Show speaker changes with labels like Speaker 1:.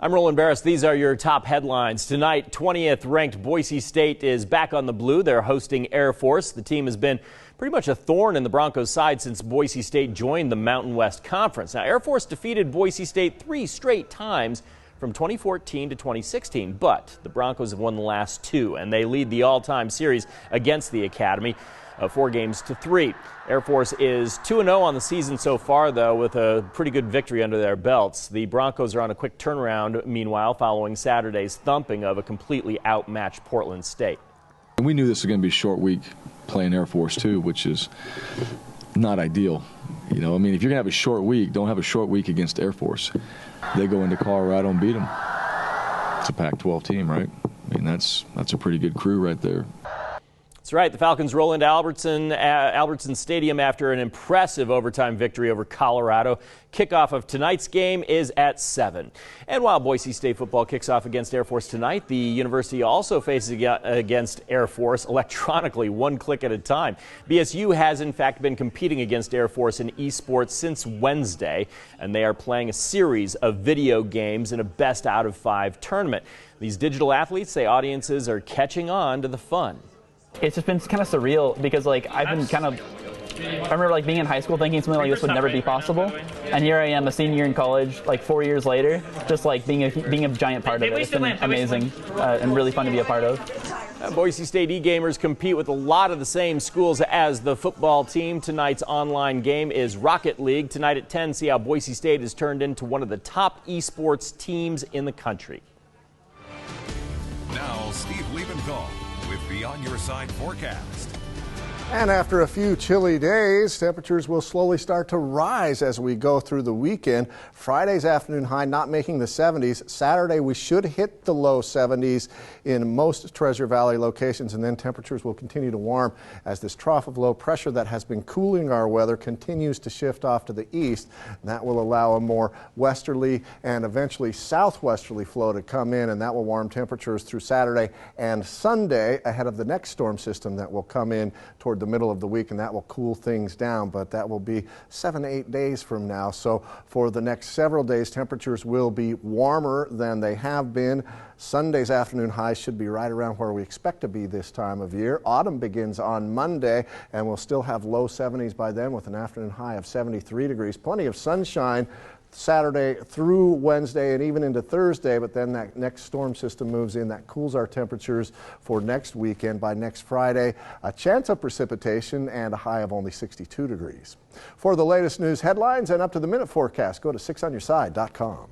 Speaker 1: I'm Roland Barris. These are your top headlines. Tonight, 20th ranked Boise State is back on the blue. They're hosting Air Force. The team has been pretty much a thorn in the Broncos' side since Boise State joined the Mountain West Conference. Now, Air Force defeated Boise State 3 straight times from 2014 to 2016, but the Broncos have won the last 2, and they lead the all-time series against the Academy. 4-3. Air Force is 2-0 on the season so far, though, with a pretty good victory under their belts. The Broncos are on a quick turnaround, meanwhile, following Saturday's thumping of a completely outmatched Portland State.
Speaker 2: We knew this was going to be a short week playing Air Force, too, which is not ideal. You know, I mean, if you're going to have a short week, don't have a short week against Air Force. They go into Colorado and beat them. It's a Pac-12 team, right? I mean, that's a pretty good crew right there.
Speaker 1: That's right. The Falcons roll into Albertson Stadium after an impressive overtime victory over Colorado. Kickoff of tonight's game is at 7. And while Boise State football kicks off against Air Force tonight, the university also faces against Air Force electronically, one click at a time. BSU has, in fact, been competing against Air Force in esports since Wednesday, and they are playing a series of video games in a best-out-of-5 tournament. These digital athletes say audiences are catching on to the fun.
Speaker 3: It's just been kind of surreal because, like, I remember, like, being in high school thinking something like this would never be possible, and here I am, a senior in college, like 4 years later, just like being a giant part of it. It's been amazing and really fun to be a part of.
Speaker 1: Boise State e-gamers compete with a lot of the same schools as the football team. Tonight's online game is Rocket League. Tonight at 10, see how Boise State has turned into one of the top esports teams in the country.
Speaker 4: Now, Steve Liebenthal with the On Your Side forecast.
Speaker 5: And after a few chilly days, temperatures will slowly start to rise as we go through the weekend. Friday's afternoon high not making the 70s. Saturday we should hit the low 70s in most Treasure Valley locations, and then temperatures will continue to warm as this trough of low pressure that has been cooling our weather continues to shift off to the east. That will allow a more westerly and eventually southwesterly flow to come in, and that will warm temperatures through Saturday and Sunday ahead of the next storm system that will come in toward the middle of the week, and that will cool things down, but that will be 7 to 8 days from now. So for the next several days, temperatures will be warmer than they have been. Sunday's afternoon high should be right around where we expect to be this time of year. Autumn begins on Monday, and we'll still have low 70s by then with an afternoon high of 73 degrees. Plenty of sunshine Saturday through Wednesday and even into Thursday, but then that next storm system moves in. That cools our temperatures for next weekend. By next Friday, a chance of precipitation and a high of only 62 degrees. For the latest news headlines and up-to-the-minute forecast, go to 6onyourside.com.